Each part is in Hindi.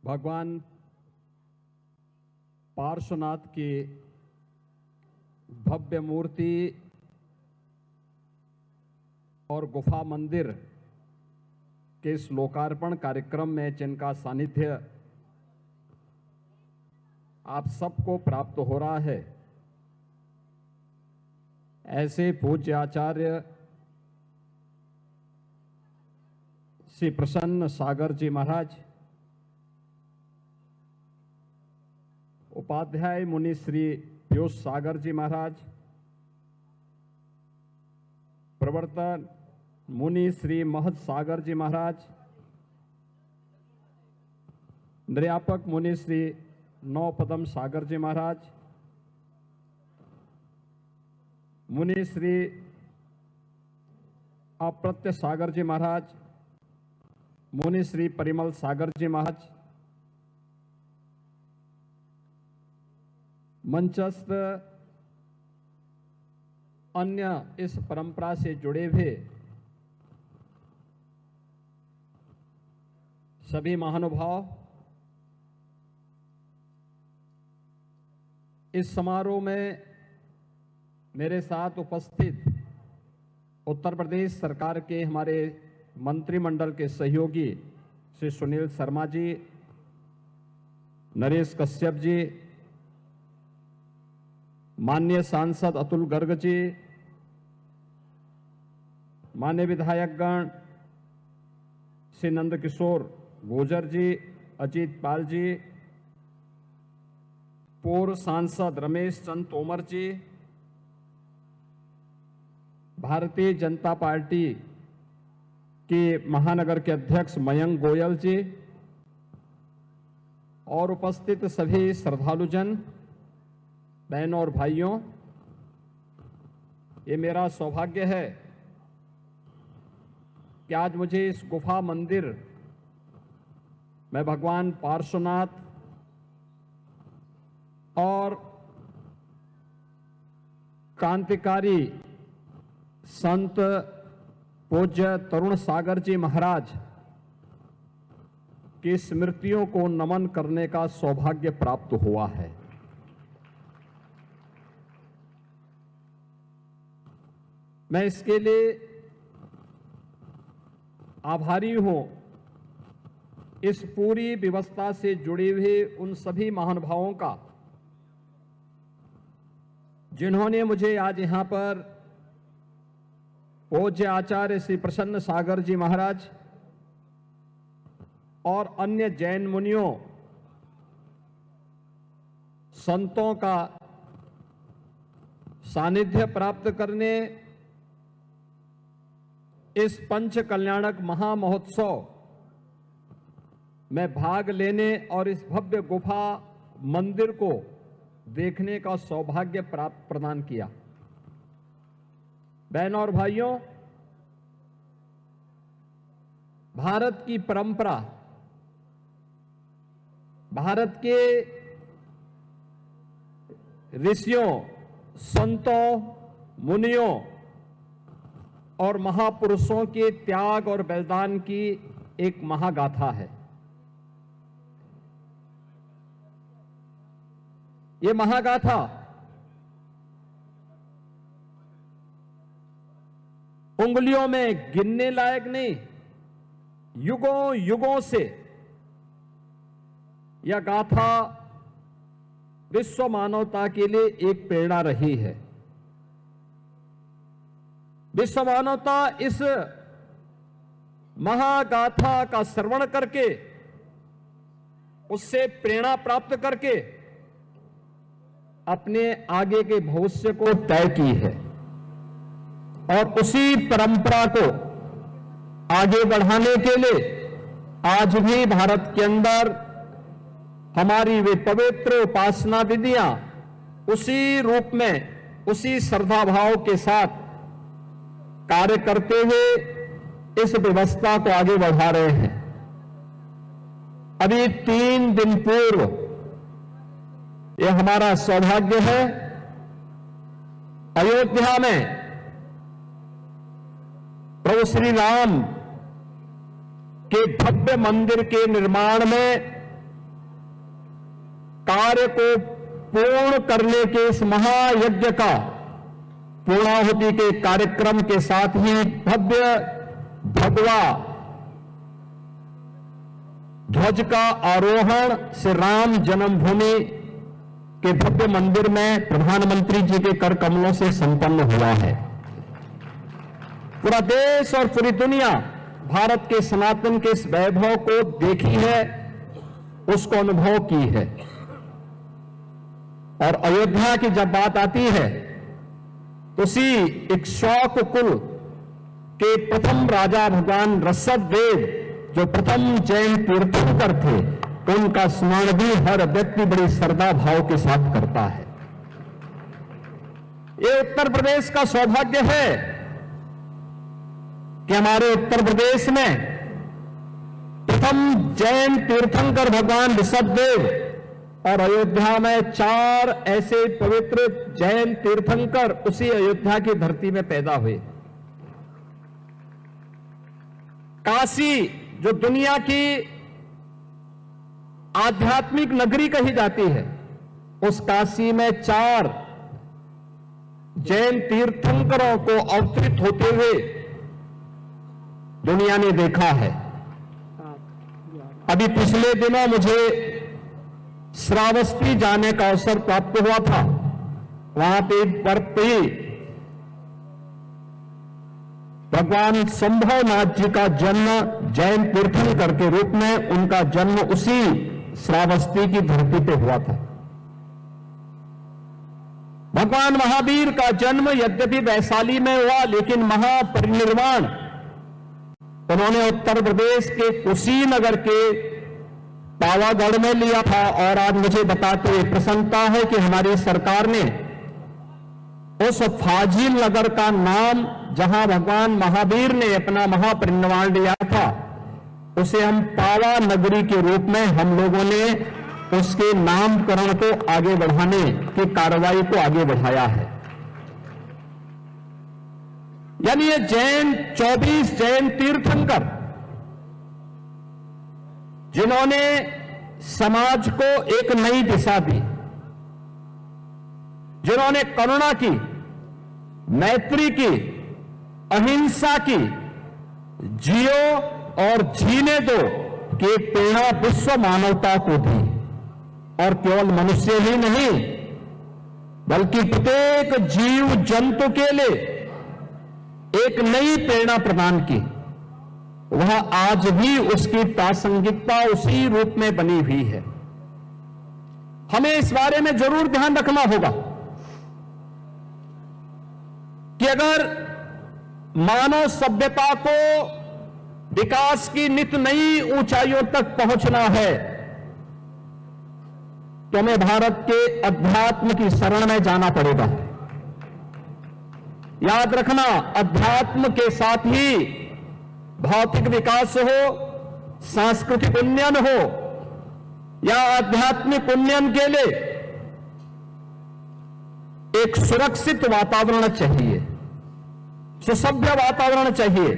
भगवान पार्श्वनाथ की भव्य मूर्ति और गुफा मंदिर के इस लोकार्पण कार्यक्रम में जिनका सानिध्य आप सबको प्राप्त हो रहा है, ऐसे पूज्य आचार्य श्री प्रसन्न सागर जी महाराज, उपाध्याय मुनि श्री पीयूष सागर जी महाराज, प्रवर्तन मुनि श्री महत सागर जी महाराज, निर्यापक मुनि श्री नौपदम सागर जी महाराज, मुनि श्री अप्रत्य सागर जी महाराज, मुनि श्री परिमल सागर जी महाराज, मंचस्थ अन्य इस परंपरा से जुड़े हुए सभी महानुभाव, इस समारोह में मेरे साथ उपस्थित उत्तर प्रदेश सरकार के हमारे मंत्रिमंडल के सहयोगी श्री सुनील शर्मा जी, नरेश कश्यप जी, माननीय सांसद अतुल गर्ग जी, माननीय विधायकगण श्री नंदकिशोर गुर्जर जी, अजीत पाल जी, पूर्व सांसद रमेश चंद तोमर जी, भारतीय जनता पार्टी के महानगर के अध्यक्ष मयंक गोयल जी और उपस्थित सभी श्रद्धालुजन, बहनों और भाइयों, ये मेरा सौभाग्य है कि आज मुझे इस गुफा मंदिर में भगवान पार्श्वनाथ और क्रांतिकारी संत पूज्य तरुण सागर जी महाराज की स्मृतियों को नमन करने का सौभाग्य प्राप्त हुआ है। मैं इसके लिए आभारी हूं इस पूरी व्यवस्था से जुड़े हुए उन सभी महानुभावों का जिन्होंने मुझे आज यहां पर पूज्य आचार्य श्री प्रसन्न सागर जी महाराज और अन्य जैन मुनियों संतों का सानिध्य प्राप्त करने, इस पंच कल्याणक महामहोत्सव में भाग लेने और इस भव्य गुफा मंदिर को देखने का सौभाग्य प्राप्त प्रदान किया। बहनों और भाइयों, भारत की परंपरा, भारत के ऋषियों, संतों, मुनियों और महापुरुषों के त्याग और बलिदान की एक महागाथा है। ये महागाथा उंगलियों में गिनने लायक नहीं, युगों युगों से यह गाथा विश्व मानवता के लिए एक प्रेरणा रही है। विश्व मानवता इस महागाथा का श्रवण करके, उससे प्रेरणा प्राप्त करके अपने आगे के भविष्य को तय की है और उसी परंपरा को आगे बढ़ाने के लिए आज भी भारत के अंदर हमारी वे पवित्र उपासना विधियां उसी रूप में, उसी श्रद्धा भाव के साथ कार्य करते हुए इस व्यवस्था को आगे बढ़ा रहे हैं। अभी 3 दिन पूर्व यह हमारा सौभाग्य है, अयोध्या में प्रभु श्री राम के भव्य मंदिर के निर्माण में कार्य को पूर्ण करने के इस महायज्ञ का पूर्णाहुति के कार्यक्रम के साथ ही भव्य भगवा ध्वज का आरोहण श्री राम जन्मभूमि के भव्य मंदिर में प्रधानमंत्री जी के कर कमलों से संपन्न हुआ है। पूरा देश और पूरी दुनिया भारत के सनातन के इस वैभव को देखी है, उसको अनुभव की है। और अयोध्या की जब बात आती है तो उसी इक्ष्वाकु कुल के प्रथम राजा भगवान ऋषभदेव जो प्रथम जैन तीर्थंकर थे, उनका स्मरण भी हर व्यक्ति बड़ी श्रद्धा भाव के साथ करता है। ये उत्तर प्रदेश का सौभाग्य है कि हमारे उत्तर प्रदेश में प्रथम जैन तीर्थंकर भगवान ऋषभदेव और अयोध्या में 4 ऐसे पवित्र जैन तीर्थंकर उसी अयोध्या की धरती में पैदा हुए। काशी जो दुनिया की आध्यात्मिक नगरी कही जाती है, उस काशी में 4 जैन तीर्थंकरों को अवतरित होते हुए दुनिया ने देखा है। अभी पिछले दिनों मुझे श्रावस्ती जाने का अवसर प्राप्त हुआ था। वहां पे पर भगवान संभवनाथ जी का जन्म जैन तीर्थंकर के रूप में उनका जन्म उसी श्रावस्ती की धरती पे हुआ था। भगवान महावीर का जन्म यद्यपि वैशाली में हुआ, लेकिन महापरिनिर्वाण उन्होंने उत्तर प्रदेश के कुशीनगर के पावागढ़ में लिया था। और आज मुझे बताते हुए प्रसन्नता है कि हमारी सरकार ने उस फाजिल नगर का नाम, जहां भगवान महावीर ने अपना महापरिनिर्वाण लिया था, उसे हम पावा नगरी के रूप में हम लोगों ने उसके नामकरण को आगे बढ़ाने की कार्रवाई को आगे बढ़ाया है। यानी ये 24 जैन तीर्थंकर जिन्होंने समाज को एक नई दिशा दी, जिन्होंने करुणा की, मैत्री की, अहिंसा की, जियो और जीने दो की प्रेरणा विश्व मानवता को दी। और केवल मनुष्य ही नहीं बल्कि प्रत्येक जीव जंतु के लिए एक नई प्रेरणा प्रदान की। वह आज भी उसकी प्रासंगिकता उसी रूप में बनी हुई है। हमें इस बारे में जरूर ध्यान रखना होगा कि अगर मानव सभ्यता को विकास की नित नई ऊंचाइयों तक पहुंचना है तो हमें भारत के अध्यात्म की शरण में जाना पड़ेगा। याद रखना, अध्यात्म के साथ ही भौतिक विकास हो, सांस्कृतिक उन्नयन हो, या आध्यात्मिक उन्नयन के लिए एक सुरक्षित वातावरण चाहिए, सुसभ्य वातावरण चाहिए,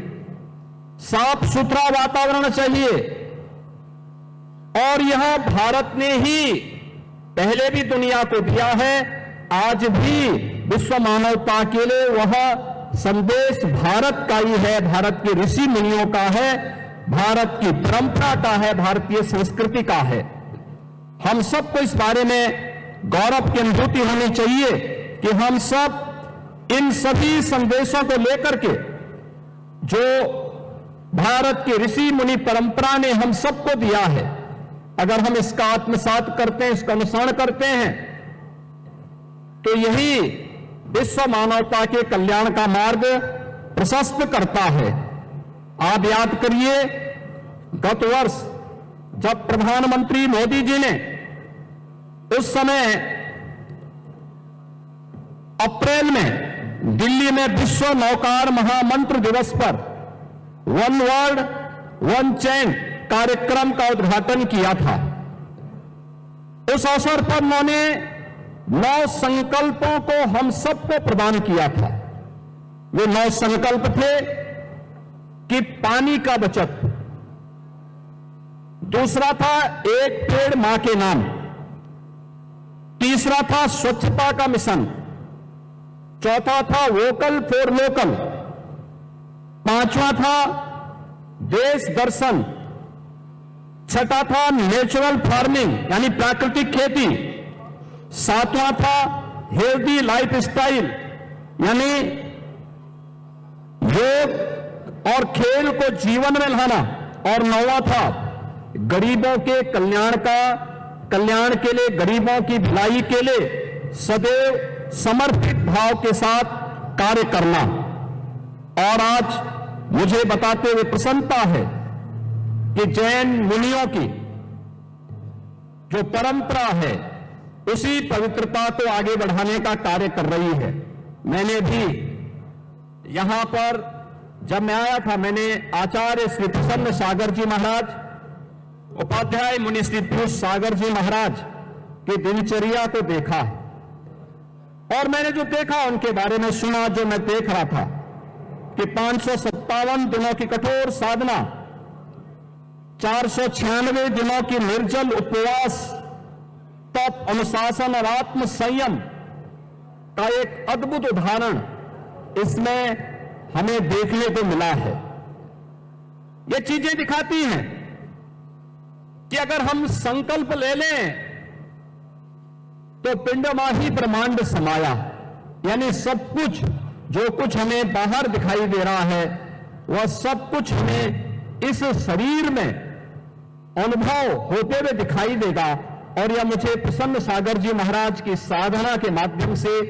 साफ सुथरा वातावरण चाहिए। और यह भारत ने ही पहले भी दुनिया को दिया है, आज भी विश्व मानवता के लिए वह संदेश भारत का ही है, भारत के ऋषि मुनियों का है, भारत की परंपरा का है, भारतीय संस्कृति का है। हम सबको इस बारे में गौरव की अनुभूति होनी चाहिए कि हम सब इन सभी संदेशों को लेकर के जो भारत की ऋषि मुनि परंपरा ने हम सबको दिया है, अगर हम इसका आत्मसात करते हैं, इसका अनुसरण करते हैं, तो यही विश्व मानवता के कल्याण का मार्ग प्रशस्त करता है। आप याद करिए, गत वर्ष जब प्रधानमंत्री मोदी जी ने उस समय अप्रैल में दिल्ली में विश्व नौकार महामंत्र दिवस पर वन वर्ल्ड वन चैन कार्यक्रम का उद्घाटन किया था, उस अवसर पर उन्होंने 9 संकल्पों को हम सबको प्रदान किया था। वे 9 संकल्प थे कि पानी का बचत, दूसरा था एक पेड़ मां के नाम, तीसरा था स्वच्छता का मिशन, चौथा था वोकल फॉर लोकल, पांचवा था देश दर्शन, छठा था नेचुरल फार्मिंग यानी प्राकृतिक खेती, सातवां था हेल्दी लाइफ स्टाइल यानी योग और खेल को जीवन में लाना, और नौवां था गरीबों के कल्याण के लिए, गरीबों की भलाई के लिए सदैव समर्पित भाव के साथ कार्य करना। और आज मुझे बताते हुए प्रसन्नता है कि जैन मुनियों की जो परंपरा है उसी पवित्रता को आगे बढ़ाने का कार्य कर रही है। मैंने भी यहां पर जब मैं आया था, मैंने आचार्य श्री प्रसन्न सागर जी महाराज, उपाध्याय मुनि श्री पीयूष सागर जी महाराज की दिनचर्या को देखा है, और मैंने जो देखा उनके बारे में सुना, जो मैं देख रहा था कि 557 दिनों की कठोर साधना, 496 दिनों की निर्जल उपवास, तप, अनुशासन और आत्म संयम का एक अद्भुत उदाहरण इसमें हमें देखने को मिला है। ये चीजें दिखाती हैं कि अगर हम संकल्प ले लें तो पिंडमाही ब्रह्मांड समाया, यानी सब कुछ जो कुछ हमें बाहर दिखाई दे रहा है वह सब कुछ हमें इस शरीर में अनुभव होते हुए दिखाई देगा। और यह मुझे प्रसन्न सागर जी महाराज की साधना के माध्यम से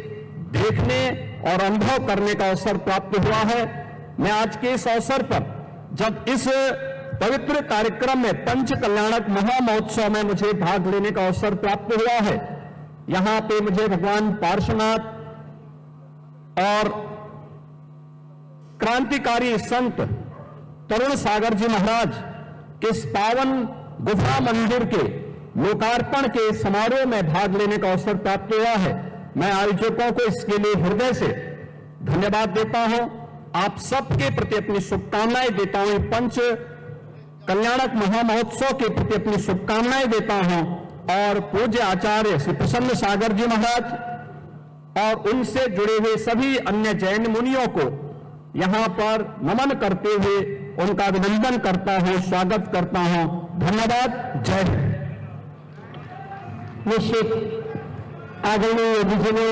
देखने और अनुभव करने का अवसर प्राप्त हुआ है। मैं आज के इस अवसर पर जब इस पवित्र कार्यक्रम में पंच कल्याणक महामहोत्सव में मुझे भाग लेने का अवसर प्राप्त हुआ है, यहां पे मुझे भगवान पार्श्वनाथ और क्रांतिकारी संत तरुण सागर जी महाराज के इस पावन गुफा मंदिर के लोकार्पण के समारोह में भाग लेने का अवसर प्राप्त हुआ है। मैं आयोजकों को इसके लिए हृदय से धन्यवाद देता हूं। आप सबके प्रति अपनी शुभकामनाएं देता हूं। पंच कल्याणक महामहोत्सव के प्रति अपनी शुभकामनाएं देता हूं, और पूज्य आचार्य श्री प्रसन्न सागर जी महाराज और उनसे जुड़े हुए सभी अन्य जैन मुनियों को यहां पर नमन करते हुए उनका अभिनंदन करता हूं, स्वागत करता हूं। धन्यवाद। जय हिंद। निश्चित आदरणीय योगी जी ने